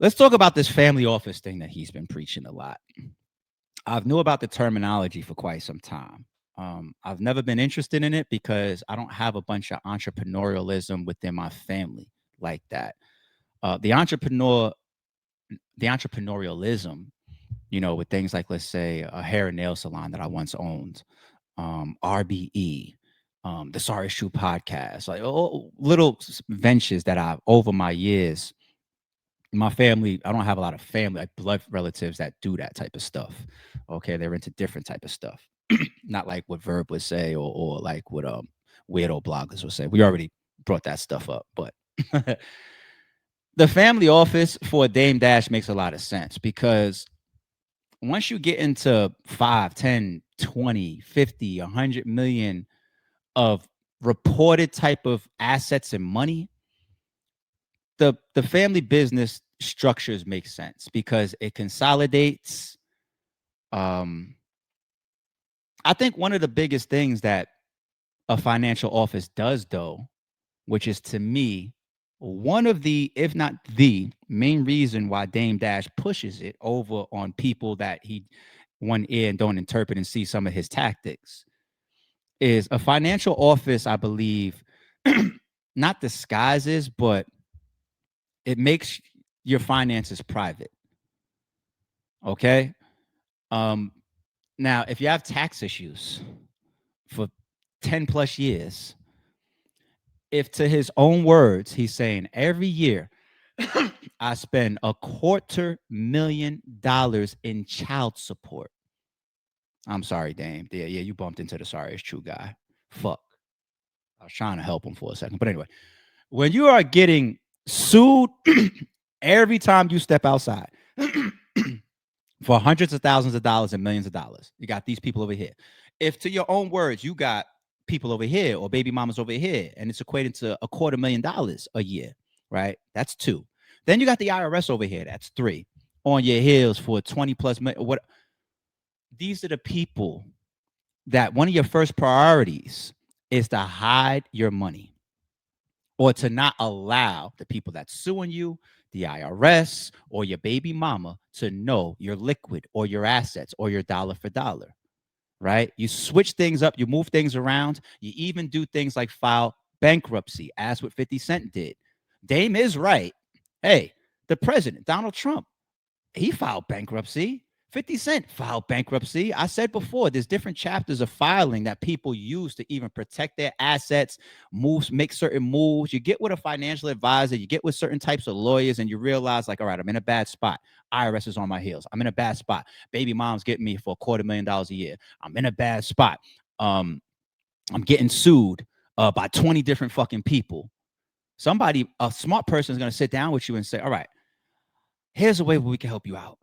Let's talk about this family office thing that he's been preaching a lot. I've knew about the terminology for quite some time. I've never been interested in it because I don't have a bunch of entrepreneurialism within my family like that. The entrepreneurialism, with things like, let's say, a hair and nail salon that I once owned, RBE, the Sorry Is True podcast, like all little ventures that I've over my years. My family, I don't have a lot of family, like blood relatives that do that type of stuff. Okay, they're into different type of stuff, not like what Verb would say or like what weirdo bloggers would say. We already brought that stuff up, but the family office for Dame Dash makes a lot of sense because once you get into 5, 10, 20, 50, 100 million of reported type of assets and money, the family business structures make sense because it consolidates. um I think one of the biggest things that a financial office does, though, which is to me one of the, if not the main reason why Dame Dash pushes it over on people that he one ear and don't interpret and see some of his tactics, is a financial office, I believe, not disguises, but it makes your finances private. Okay. Um, Now, if you have tax issues for 10 plus years, if to his own words, he's saying every year I spend $250,000 in child support. I'm sorry, Dame. Yeah, you bumped into the Sorry Is True guy. Fuck. I was trying to help him for a second. But anyway, when you are getting sued every time you step outside for hundreds of thousands of dollars and millions of dollars, you got these people over here. If to your own words, you got people over here or baby mamas over here, and it's equating to $250,000 a year, right? That's two. Then you got the IRS over here. That's three. On your heels for 20 plus million. What? These are the people that one of your first priorities is to hide your money or to not allow the people that's suing you, the IRS or your baby mama, to know your liquid or your assets or your dollar for dollar, right? You switch things up, you move things around, you even do things like file bankruptcy, as what 50 Cent did. Dame is right. Hey, the president, Donald Trump, he filed bankruptcy. 50 Cent filed bankruptcy. I said before, there's different chapters of filing that people use to even protect their assets, make certain moves. You get with a financial advisor, you get with certain types of lawyers, and you realize, like, all right, I'm in a bad spot. IRS is on my heels. I'm in a bad spot. Baby mom's getting me for $250,000 a year. I'm in a bad spot. I'm getting sued by 20 different fucking people. Somebody, a smart person, is going to sit down with you and say, all right, here's a way where we can help you out.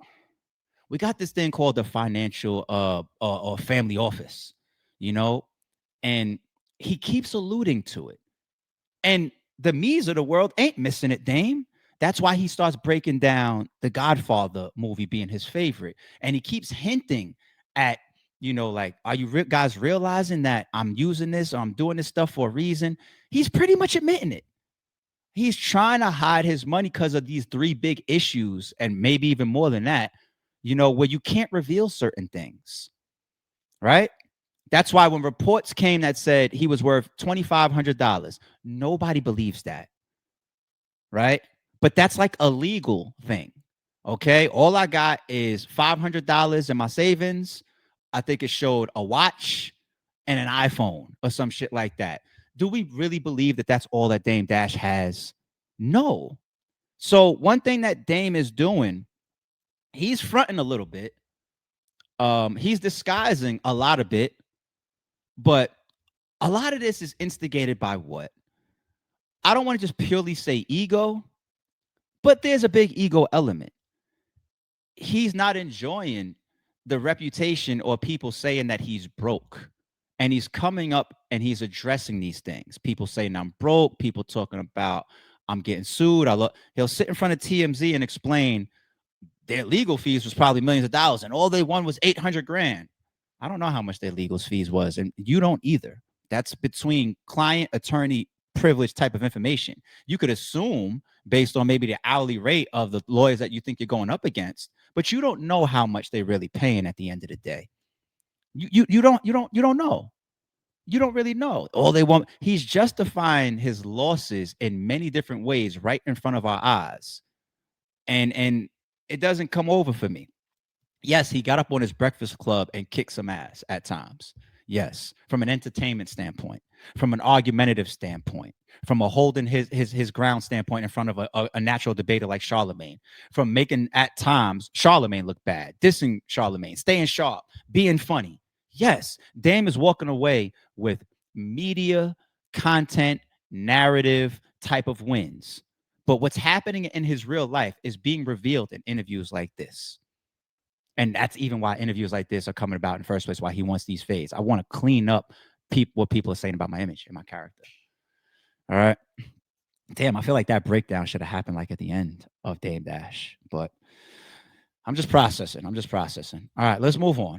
We got this thing called the financial or family office, you know, and he keeps alluding to it. And the me's of the world ain't missing it, Dame. That's why he starts breaking down the Godfather movie being his favorite. And he keeps hinting at, like, are you guys realizing that I'm using this, or I'm doing this stuff for a reason? He's pretty much admitting it. He's trying to hide his money because of these three big issues, and maybe even more than that, where you can't reveal certain things, right? That's why when reports came that said he was worth $2,500, nobody believes that, right? But that's like a legal thing, okay? All I got is $500 in my savings. I think it showed a watch and an iPhone or some shit like that. Do we really believe that that's all that Dame Dash has? No. So one thing that Dame is doing, he's fronting a little bit. He's disguising a lot of it, but a lot of this is instigated by what? I don't want to just purely say ego, but there's a big ego element. He's not enjoying the reputation or people saying that he's broke. And he's coming up and he's addressing these things. People saying I'm broke, people talking about I'm getting sued. He'll sit in front of TMZ and explain their legal fees was probably millions of dollars, and all they won was 800 grand. I don't know how much their legal fees was, and you don't either. That's between client attorney privilege type of information. You could assume based on maybe the hourly rate of the lawyers that you think you're going up against, but you don't know how much they're really paying at the end of the day. You don't know. You don't really know. All they want, he's justifying his losses in many different ways right in front of our eyes. And it doesn't come over for me. Yes, he got up on his Breakfast Club and kicked some ass at times. Yes, from an entertainment standpoint, from an argumentative standpoint, from a holding his ground standpoint in front of a natural debater like Charlemagne, from making at times Charlemagne look bad, dissing Charlemagne, staying sharp, being funny. Yes, Dame is walking away with media, content, narrative type of wins. But what's happening in his real life is being revealed in interviews like this. And that's even why interviews like this are coming about in the first place, why he wants these fades. I want to clean up what people are saying about my image and my character. All right. Damn, I feel like that breakdown should have happened like at the end of Dame Dash, but I'm just processing. All right, let's move on.